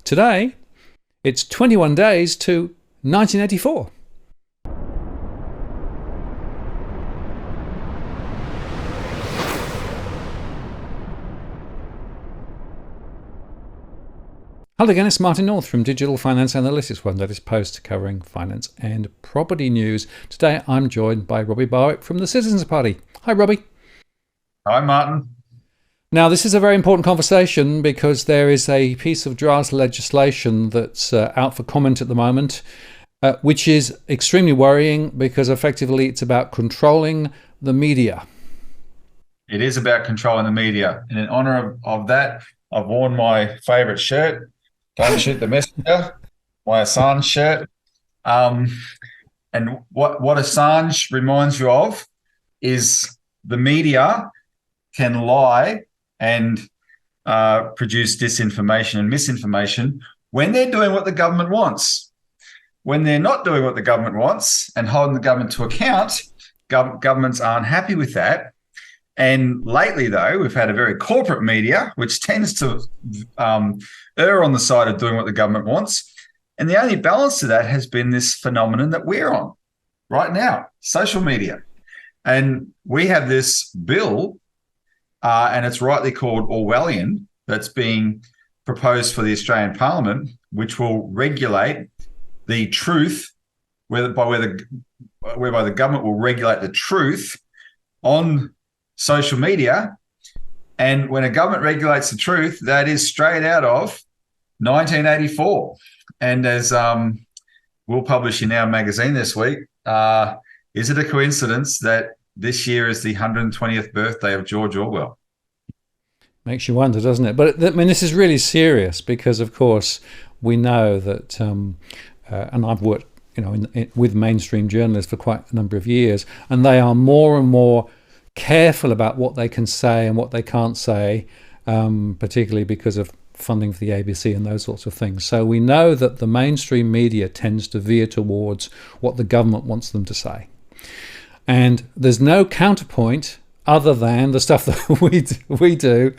Today, it's 21 days to 1984. Hello again, it's Martin North from Digital Finance Analytics, one latest post covering finance and property news. Today I'm joined by Robbie Barwick from the Citizens Party. Hi, Robbie. Hi, Martin. Now, this is a very important conversation because there is a piece of draft legislation that's out for comment at the moment, which is extremely worrying because effectively it's about controlling the media. It is about controlling the media. And in honor of that, I've worn my favourite shirt, Don't Shoot the Messenger, my Assange shirt. And what Assange reminds you of is the media can lie and produce disinformation and misinformation when they're doing what the government wants. When they're not doing what the government wants and holding the government to account, governments aren't happy with that. And lately, though, we've had a very corporate media, which tends to err on the side of doing what the government wants. And the only balance to that has been this phenomenon that we're on right now, social media. And we have this bill, and it's rightly called Orwellian, that's being proposed for the Australian Parliament, which will regulate the truth, whereby the government will regulate the truth on social media. And when a government regulates the truth, that is straight out of 1984. And as we'll publish in our magazine this week, is it a coincidence that this year is the 120th birthday of George Orwell? Makes you wonder, doesn't it? But I mean, this is really serious because, of course, we know that, and I've worked, with mainstream journalists for quite a number of years, and they are more and more careful about what they can say and what they can't say, particularly because of funding for the ABC and those sorts of things. So we know that the mainstream media tends to veer towards what the government wants them to say. And there's no counterpoint other than the stuff that we do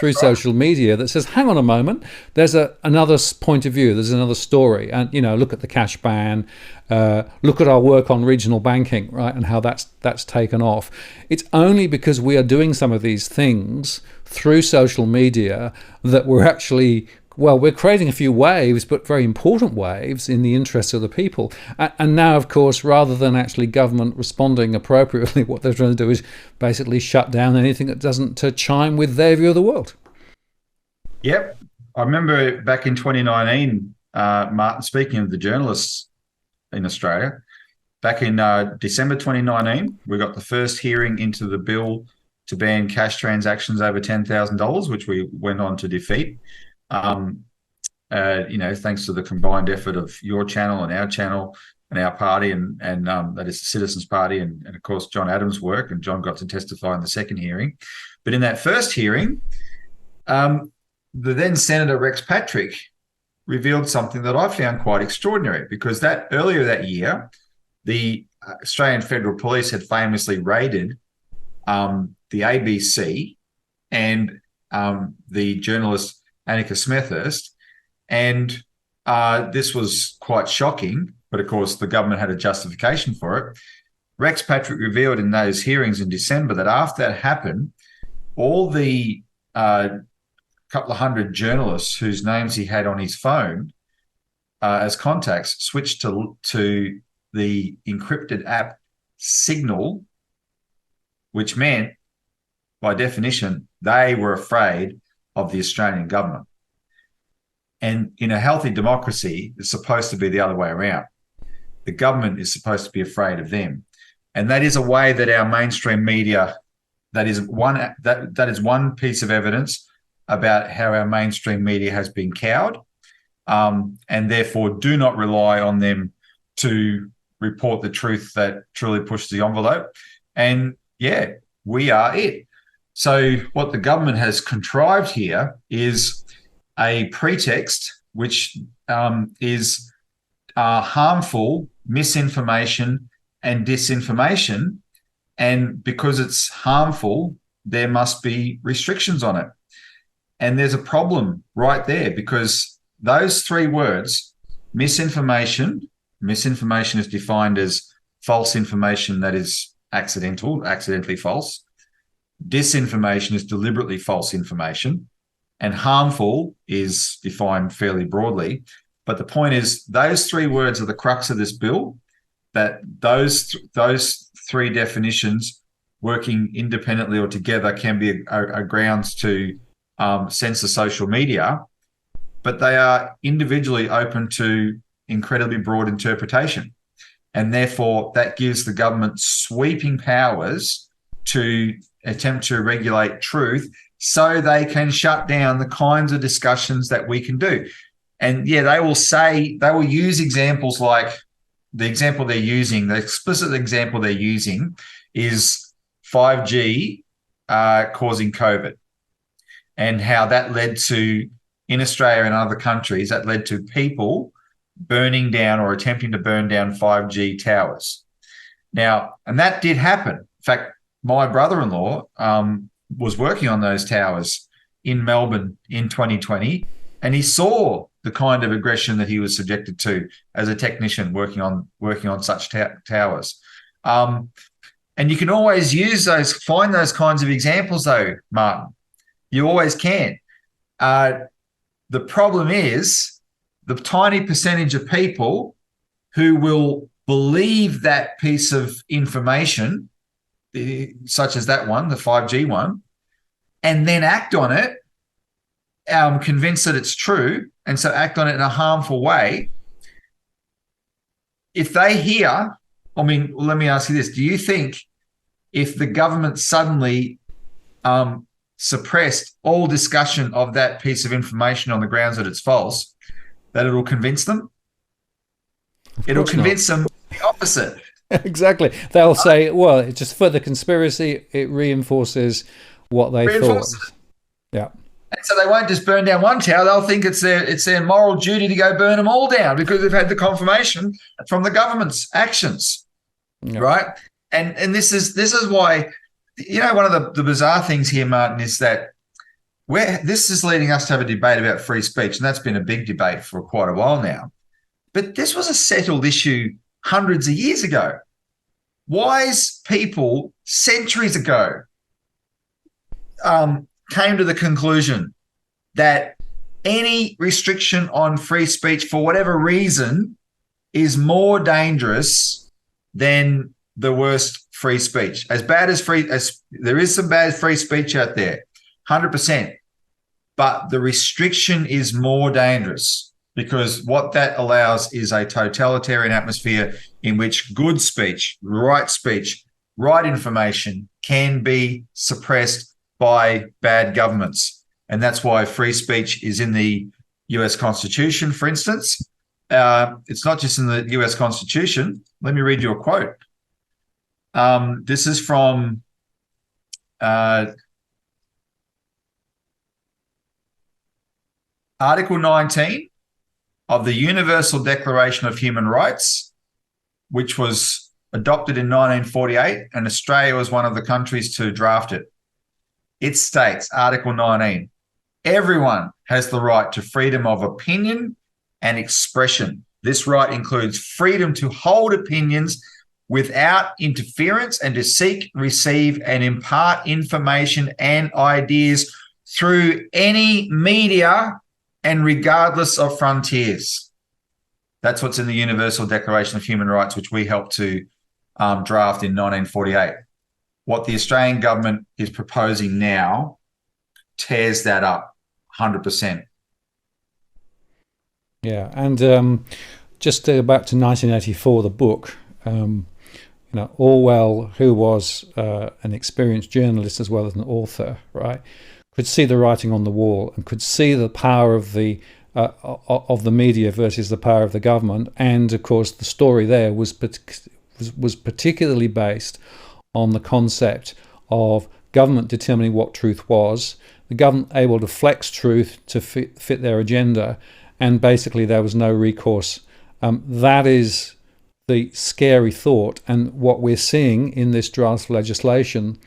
through social media that says, hang on a moment, there's another point of view, there's another story. And, look at the cash ban, look at our work on regional banking, and how that's taken off. It's only because we are doing some of these things through social media that we're actually, we're creating a few waves, but very important waves in the interests of the people. And now, of course, rather than actually government responding appropriately, what they're trying to do is basically shut down anything that doesn't chime with their view of the world. Yep. I remember back in 2019, Martin, speaking of the journalists in Australia, back in December 2019, we got the first hearing into the bill to ban cash transactions over $10,000, which we went on to defeat. Thanks to the combined effort of your channel and our party and that is the Citizens Party and of course John Adams' work, and John got to testify in the second hearing. But in that first hearing, the then Senator Rex Patrick revealed something that I found quite extraordinary, because that earlier that year, the Australian Federal Police had famously raided the ABC and the journalist Annika Smethurst, and this was quite shocking, but of course the government had a justification for it. Rex Patrick revealed in those hearings in December that after that happened, all the couple of hundred journalists whose names he had on his phone as contacts switched to the encrypted app Signal, which meant, by definition, they were afraid of the Australian government. And in a healthy democracy, it's supposed to be the other way around. The government is supposed to be afraid of them. And that is a way that our mainstream media, that is one piece of evidence about how our mainstream media has been cowed, and therefore do not rely on them to report the truth that truly pushes the envelope. And yeah, we are it. So what the government has contrived here is a pretext which is harmful misinformation and disinformation. And because it's harmful, there must be restrictions on it. And there's a problem right there, because those three words, misinformation is defined as false information that is accidentally false. Disinformation is deliberately false information, and harmful is defined fairly broadly. But the point is, those three words are the crux of this bill, that those three definitions working independently or together can be a grounds to censor social media, but they are individually open to incredibly broad interpretation. And therefore, that gives the government sweeping powers to attempt to regulate truth so they can shut down the kinds of discussions that we can do. And yeah, they will use examples like the explicit example they're using is 5G causing COVID, and how that led to, in Australia and other countries, that led to people burning down or attempting to burn down 5G towers. Now, and that did happen. In fact, my brother-in-law was working on those towers in Melbourne in 2020, and he saw the kind of aggression that he was subjected to as a technician working on such towers. And you can always find those kinds of examples, though, Martin. You always can. The problem is the tiny percentage of people who will believe that piece of information, such as that one, the 5G one, and then act on it, convinced that it's true, and so act on it in a harmful way. If they hear, let me ask you this. Do you think if the government suddenly suppressed all discussion of that piece of information on the grounds that it's false, that it'll convince them? It'll convince them the opposite. Exactly. They'll say, well, it's just further conspiracy. It reinforces what they thought. Yeah. And so they won't just burn down one tower. They'll think it's their moral duty to go burn them all down because they've had the confirmation from the government's actions, right? And this is why, one of the bizarre things here, Martin, is that this is leading us to have a debate about free speech, and that's been a big debate for quite a while now. But this was a settled issue hundreds of years ago. Wise people centuries ago came to the conclusion that any restriction on free speech for whatever reason is more dangerous than the worst free speech. As bad as there is some bad free speech out there, 100%, but the restriction is more dangerous because what that allows is a totalitarian atmosphere in which good speech, right information can be suppressed by bad governments. And that's why free speech is in the US Constitution, for instance. It's not just in the US Constitution. Let me read you a quote. This is from Article 19 of the Universal Declaration of Human Rights, which was adopted in 1948, and Australia was one of the countries to draft it. It states, Article 19, everyone has the right to freedom of opinion and expression. This right includes freedom to hold opinions without interference and to seek, receive, and impart information and ideas through any media and regardless of frontiers. That's what's in the Universal Declaration of Human Rights, which we helped to draft in 1948. What the Australian government is proposing now tears that up 100%. Yeah, and just to go back to 1984, the book, Orwell, who was an experienced journalist as well as an author, right, could see the writing on the wall and could see the power of the media versus the power of the government. And of course, the story there was particularly based on the concept of government determining what truth was, the government able to flex truth to fit their agenda, and basically there was no recourse. That is the scary thought, and what we're seeing in this draft legislation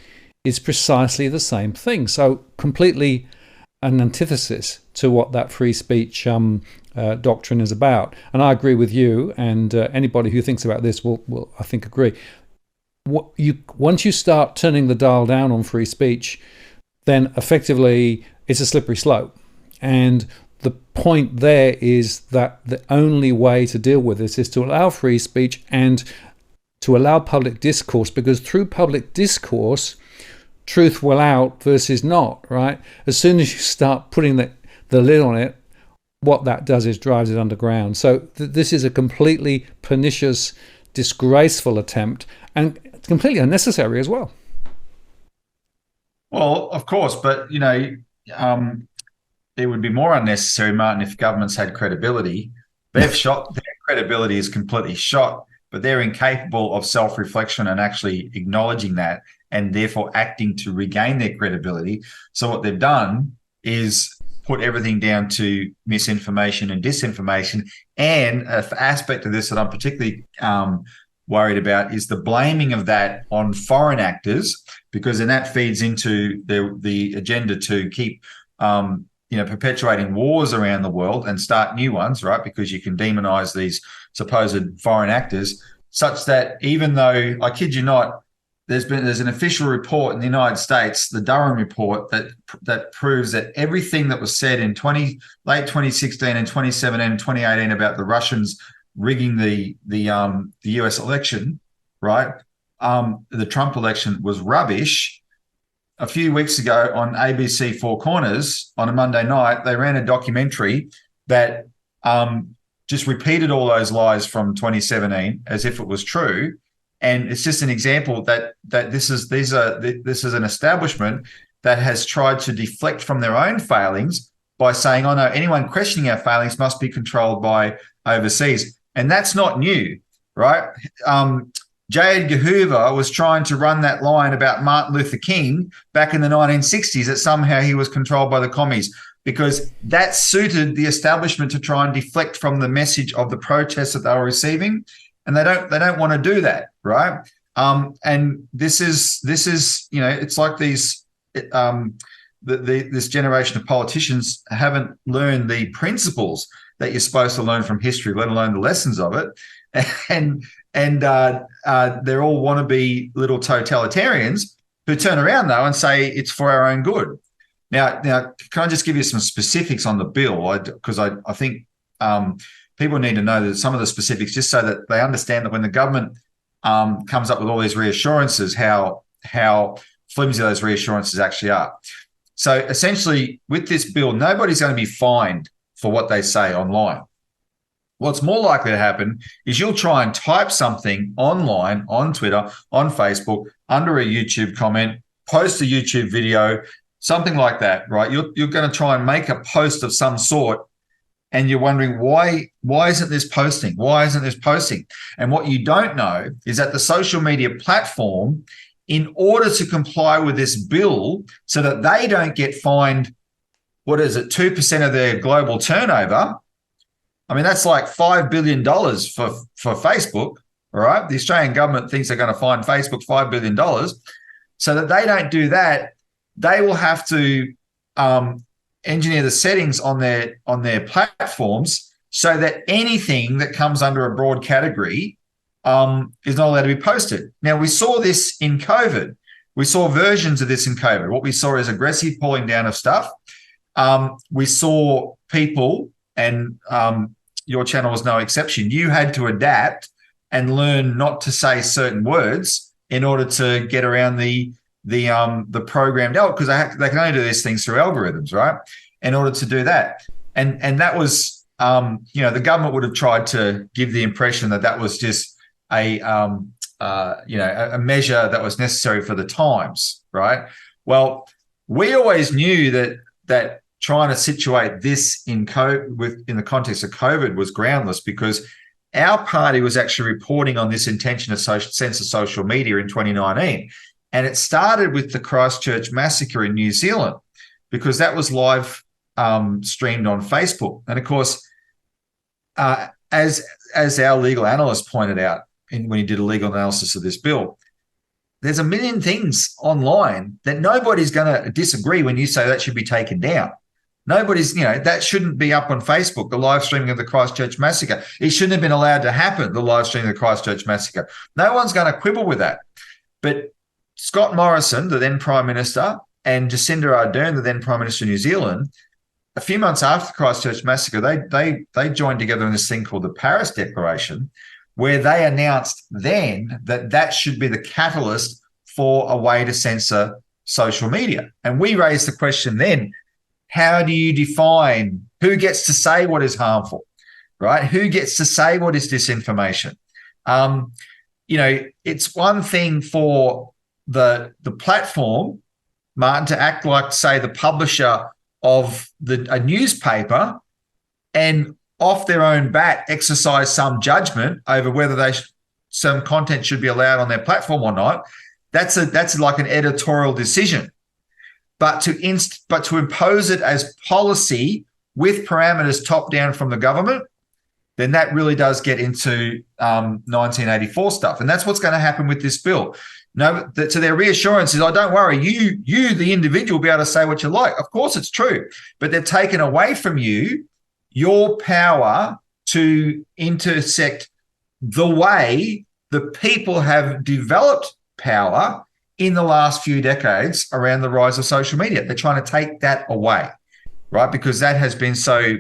is precisely the same thing. So completely an antithesis to what that free speech doctrine is about. And I agree with you, and anybody who thinks about this will I think, agree. Once you start turning the dial down on free speech, then effectively it's a slippery slope. And the point there is that the only way to deal with this is to allow free speech and to allow public discourse, because through public discourse, truth will out versus not, right? As soon as you start putting the lid on it, what that does is drives it underground. So this is a completely pernicious, disgraceful attempt, and completely unnecessary as well. Well, of course, but it would be more unnecessary, Martin, if governments had credibility. Their credibility is completely shot, but they're incapable of self-reflection and actually acknowledging that, and therefore acting to regain their credibility. So what they've done is put everything down to misinformation and disinformation. And an aspect of this that I'm particularly worried about is the blaming of that on foreign actors, because then that feeds into the agenda to keep perpetuating wars around the world and start new ones, right? Because you can demonize these supposed foreign actors, such that even though, I kid you not, there's an official report in the United States, the Durham report, that proves that everything that was said in late 2016 and 2017 and 2018 about the Russians rigging the US election, right? The Trump election was rubbish. A few weeks ago on ABC Four Corners on a Monday night, they ran a documentary that just repeated all those lies from 2017 as if it was true. And it's just an example that this is an establishment that has tried to deflect from their own failings by saying, oh no, anyone questioning our failings must be controlled by overseas. And that's not new, right? J. Edgar Hoover was trying to run that line about Martin Luther King back in the 1960s, that somehow he was controlled by the commies, because that suited the establishment to try and deflect from the message of the protests that they were receiving. And they don't want to do that, right? And this is it's like these this generation of politicians haven't learned the principles that you're supposed to learn from history, let alone the lessons of it, and they're all wannabe little totalitarians who turn around though and say it's for our own good. Now, can I just give you some specifics on the bill? Because I think people need to know that some of the specifics, just so that they understand that when the government comes up with all these reassurances, how flimsy those reassurances actually are. So essentially, with this bill, nobody's going to be fined for what they say online. What's more likely to happen is you'll try and type something online, on Twitter, on Facebook, under a YouTube comment, post a YouTube video, something like that, right? You're going to try and make a post of some sort, and you're wondering, why isn't this posting? Why isn't this posting? And what you don't know is that the social media platform, in order to comply with this bill so that they don't get fined, 2% of their global turnover? I mean, that's like $5 billion for Facebook, all right? The Australian government thinks they're going to fine Facebook $5 billion. So that they don't do that, they will have to engineer the settings on their platforms so that anything that comes under a broad category is not allowed to be posted. Now, we saw this in COVID. We saw versions of this in COVID. What we saw is aggressive pulling down of stuff. We saw people, and your channel was no exception, you had to adapt and learn not to say certain words in order to get around the programmed out, because they can only do these things through algorithms, right? In order to do that, and that was the government would have tried to give the impression that was just a measure that was necessary for the times, right? Well, we always knew that trying to situate this in the context of COVID was groundless, because our party was actually reporting on this intention to censor social media in 2019. And it started with the Christchurch massacre in New Zealand, because that was live streamed on Facebook. And of course, as our legal analyst pointed out when he did a legal analysis of this bill, there's a million things online that nobody's going to disagree when you say that should be taken down. Nobody's, that shouldn't be up on Facebook, the live streaming of the Christchurch massacre. It shouldn't have been allowed to happen, the live streaming of the Christchurch massacre. No one's going to quibble with that. But Scott Morrison, the then Prime Minister, and Jacinda Ardern, the then Prime Minister of New Zealand, a few months after the Christchurch massacre, they joined together in this thing called the Paris Declaration, where they announced then that should be the catalyst for a way to censor social media. And we raised the question then, how do you define who gets to say what is harmful, right? Who gets to say what is disinformation? It's one thing for the platform, Martin, to act like, say, the publisher of a newspaper and off their own bat exercise some judgment over whether some content should be allowed on their platform or not. That's like an editorial decision. But to impose it as policy with parameters top down from the government, then that really does get into 1984 stuff. And that's what's going to happen with this bill. No, so their reassurance is, don't worry, you, the individual, will be able to say what you like. Of course it's true, but they've taken away from you your power to intersect the way the people have developed power in the last few decades around the rise of social media. They're trying to take that away, right? Because that has been so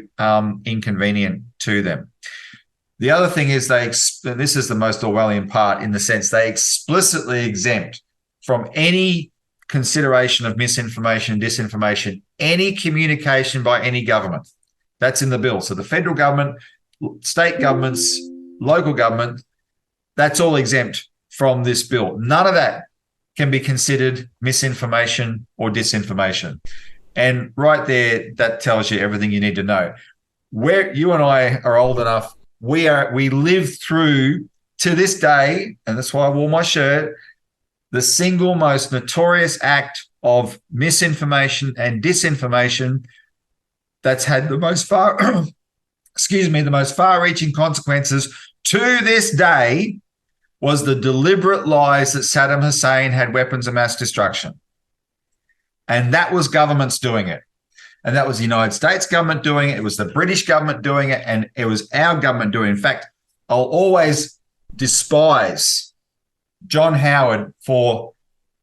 inconvenient to them. The other thing is and this is the most Orwellian part, in the sense they explicitly exempt from any consideration of misinformation and disinformation any communication by any government. That's in the bill. So the federal government, state governments, local government, that's all exempt from this bill. None of that can be considered misinformation or disinformation. And right there, that tells you everything you need to know. Where you and I are old enough, we live through, to this day, and that's why I wore my shirt, the single most notorious act of misinformation and disinformation that's had the most far-reaching consequences to this day was the deliberate lies that Saddam Hussein had weapons of mass destruction. And that was governments doing it. And that was the United States government doing it. It was the British government doing it. And it was our government doing it. In fact, I'll always despise John Howard for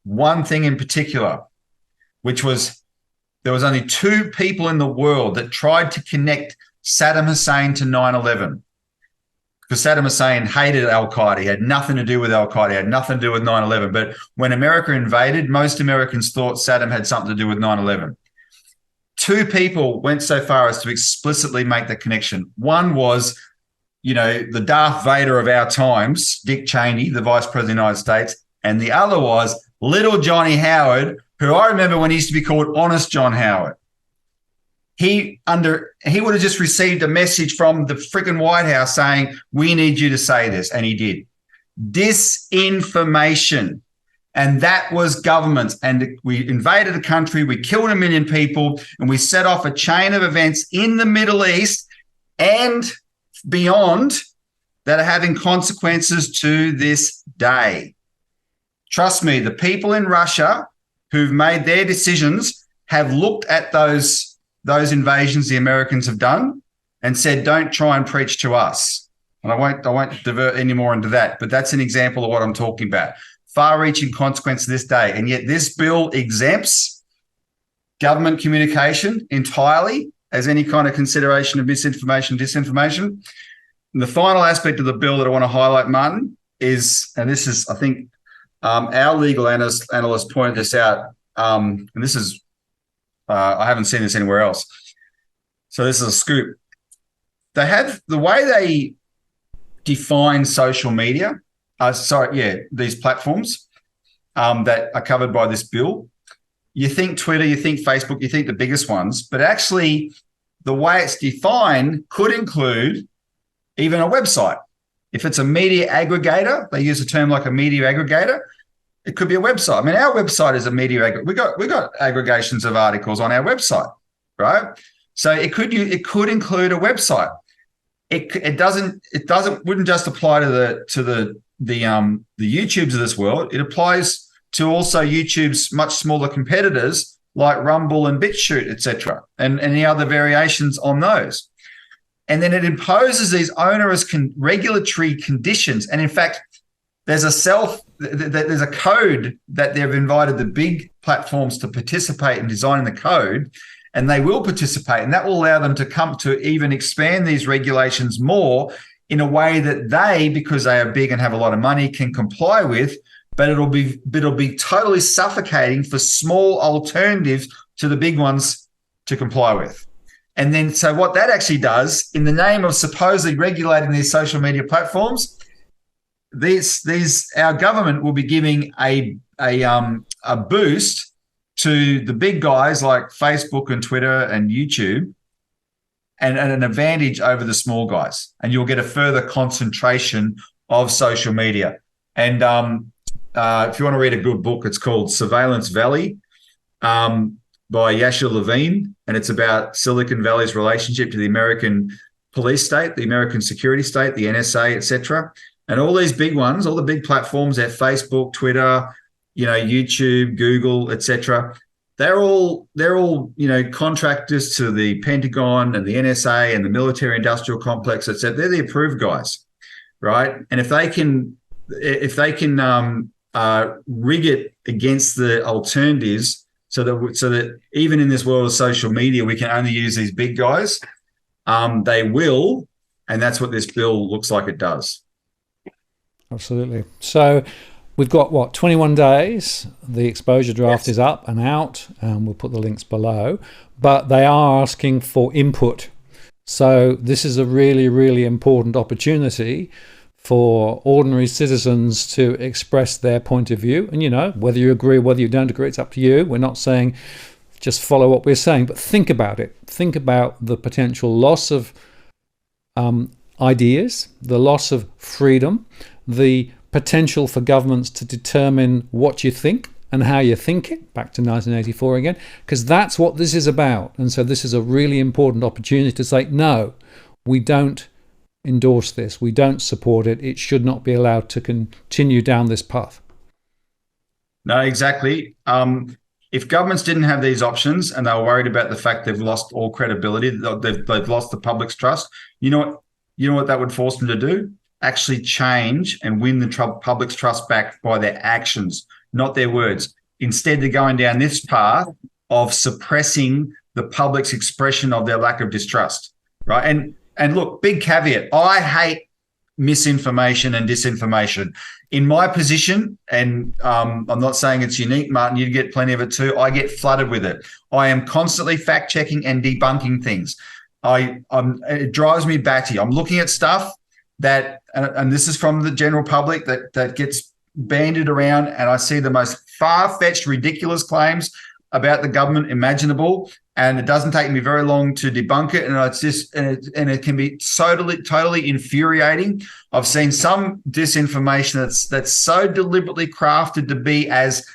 one thing in particular, which was there was only two people in the world that tried to connect Saddam Hussein to 9/11. Because Saddam Hussein hated al-Qaeda. He had nothing to do with al-Qaeda. He had nothing to do with 9/11. But when America invaded, most Americans thought Saddam had something to do with 9/11. Two people went so far as to explicitly make the connection. One was, the Darth Vader of our times, Dick Cheney, the Vice President of the United States. And the other was little Johnny Howard, who I remember when he used to be called Honest John Howard. He would have just received a message from the freaking White House saying, we need you to say this. And he did. Disinformation. And that was governments. And we invaded a country, we killed 1 million people, and we set off a chain of events in the Middle East and beyond that are having consequences to this day. Trust me, the people in Russia who've made their decisions have looked at those invasions the Americans have done and said, don't try and preach to us. And I won't divert any more into that, but that's an example of what I'm talking about. Far-reaching consequence to this day. And yet this bill exempts government communication entirely as any kind of consideration of misinformation, disinformation. And the final aspect of the bill that I want to highlight, Martin, is, and this is, I think, our legal analyst pointed this out, and this is, I haven't seen this anywhere else. So this is a scoop. They have the way they define social media, these platforms that are covered by this bill. You think Twitter, you think Facebook, you think the biggest ones, but actually the way it's defined could include even a website. If it's a media aggregator, they use a term like a media aggregator, it could be a website. I mean, our website is a media aggregator. We got aggregations of articles on our website, right? So it could include a website. It wouldn't just apply to the YouTubes of this world. It applies to also YouTube's much smaller competitors like Rumble and BitChute, etc., and any other variations on those. And then it imposes these onerous regulatory conditions. And in fact, there's a code that they've invited the big platforms to participate in designing the code, and they will participate, and that will allow them to come to even expand these regulations more in a way that they, because they are big and have a lot of money, can comply with, but it'll be totally suffocating for small alternatives to the big ones to comply with. And then, so what that actually does, in the name of supposedly regulating these social media platforms, our government will be giving a boost to the big guys like Facebook and Twitter and YouTube, and an advantage over the small guys. And you'll get a further concentration of social media. And if you want to read a good book, it's called Surveillance Valley by Yasha Levine, and it's about Silicon Valley's relationship to the American police state, the American security state, the NSA, etc. And all these big ones, all the big platforms, they're Facebook, Twitter, YouTube, Google, etc. They're all contractors to the Pentagon and the NSA and the military-industrial complex, etc. They're the approved guys, right? And if they can rig it against the alternatives, so that even in this world of social media, we can only use these big guys, they will, and that's what this bill looks like it does. Absolutely. So we've got, 21 days. The exposure draft is up and out. We'll put the links below. But they are asking for input. So this is a really, really important opportunity for ordinary citizens to express their point of view. And, whether you agree, whether you don't agree, it's up to you. We're not saying just follow what we're saying, but think about it. Think about the potential loss of ideas, the loss of freedom, the potential for governments to determine what you think and how you think it, back to 1984 again, because that's what this is about. And so this is a really important opportunity to say, no, we don't endorse this, we don't support it, it should not be allowed to continue down this path. No, exactly. If governments didn't have these options and they were worried about the fact they've lost all credibility, they've lost the public's trust, you know what that would force them to do? Actually change and win the public's trust back by their actions, not their words. Instead, they're going down this path of suppressing the public's expression of their lack of distrust, right? And look, big caveat, I hate misinformation and disinformation. In my position, and I'm not saying it's unique, Martin, you get plenty of it too, I get flooded with it. I am constantly fact-checking and debunking things. It drives me batty. I'm looking at stuff that, and this is from the general public, that gets bandied around, and I see the most far-fetched, ridiculous claims about the government imaginable, and it doesn't take me very long to debunk it, and it's just and it can be totally infuriating. I've seen some disinformation that's so deliberately crafted to be as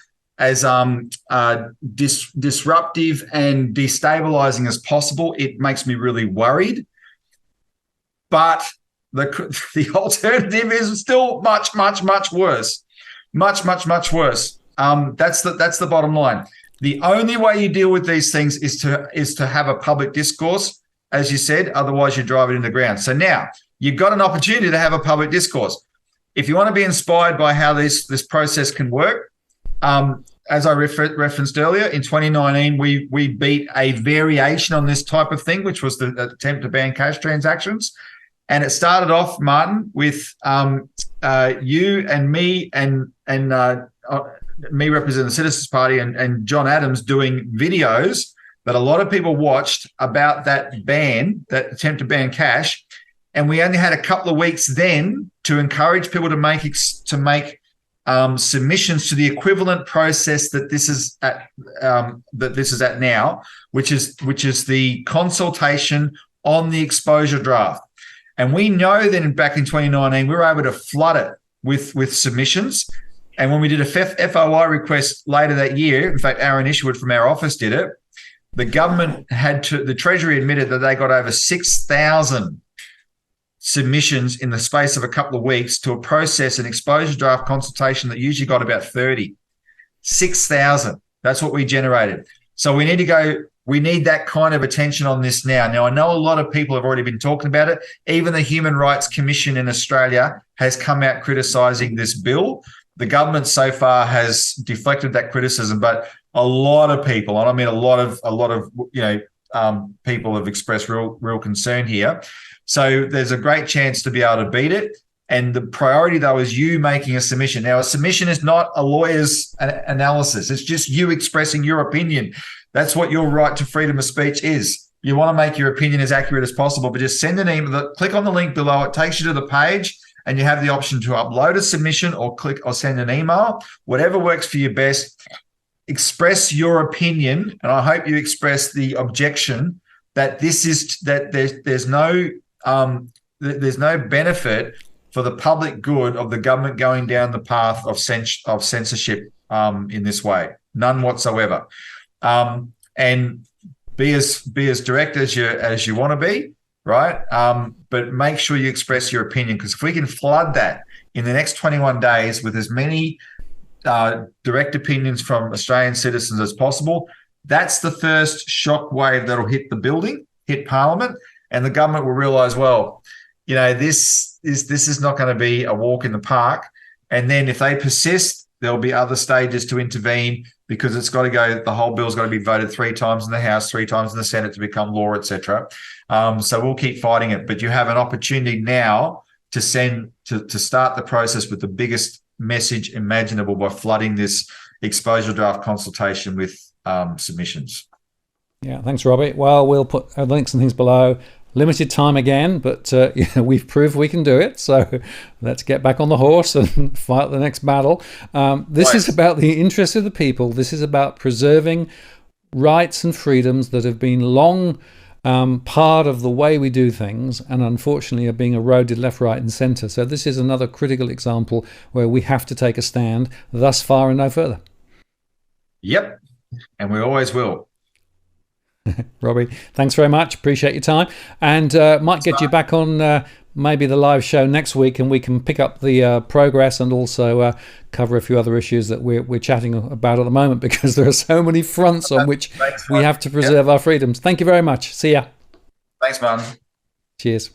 disruptive and destabilizing as possible. It makes me really worried, but the alternative is still much worse. Much worse. That's the bottom line. The only way you deal with these things is to have a public discourse, as you said, otherwise you drive it in the ground. So now you've got an opportunity to have a public discourse. If you want to be inspired by how this process can work, as I referenced earlier, in 2019, we beat a variation on this type of thing, which was the attempt to ban cash transactions. And it started off, Martin, with you and me and me representing the Citizens Party and John Adams doing videos that a lot of people watched about that ban, that attempt to ban cash. And we only had a couple of weeks then to encourage people to make submissions to the equivalent process that this is at now, which is the consultation on the exposure draft. And we know that back in 2019, we were able to flood it with submissions. And when we did a FOI request later that year, in fact, Aaron Isherwood from our office did it, the Treasury admitted that they got over 6,000 submissions in the space of a couple of weeks to a process, an exposure draft consultation that usually got about 30. 6,000. That's what we generated. So we need that kind of attention on this now. Now, I know a lot of people have already been talking about it. Even the Human Rights Commission in Australia has come out criticising this bill. The government so far has deflected that criticism, but a lot of people, and I mean a lot of people have expressed real concern here. So there's a great chance to be able to beat it. And the priority, though, is you making a submission. Now, a submission is not a lawyer's analysis. It's just you expressing your opinion. That's what your right to freedom of speech is. You want to make your opinion as accurate as possible, but just send an email. Click on the link below. It takes you to the page, and you have the option to upload a submission or click or send an email. Whatever works for you best. Express your opinion, and I hope you express the objection that there's no benefit for the public good of the government going down the path of censorship in this way. None whatsoever. And be as direct as you want to be, right? But make sure you express your opinion, because if we can flood that in the next 21 days with as many direct opinions from Australian citizens as possible, that's the first shock wave that'll hit Parliament, and the government will realise, well, this is not going to be a walk in the park. And then if they persist, there'll be other stages to intervene, because it's got to go. The whole bill's got to be voted 3 times in the House, 3 times in the Senate to become law, etc. So we'll keep fighting it. But you have an opportunity now to start the process with the biggest message imaginable by flooding this exposure draft consultation with submissions. Yeah, thanks, Robbie. Well, we'll put links and things below. Limited time again, but we've proved we can do it. So let's get back on the horse and fight the next battle. This is about the interests of the people. This is about preserving rights and freedoms that have been long part of the way we do things, and unfortunately are being eroded left, right and centre. So this is another critical example where we have to take a stand, thus far and no further. Yep, and we always will. Robbie, thanks very much. Appreciate your time, and might get you back on maybe the live show next week, and we can pick up the progress and also cover a few other issues that we're chatting about at the moment, because there are so many fronts on which we have to preserve our freedoms. Thank you very much. See ya. Thanks, man. Cheers.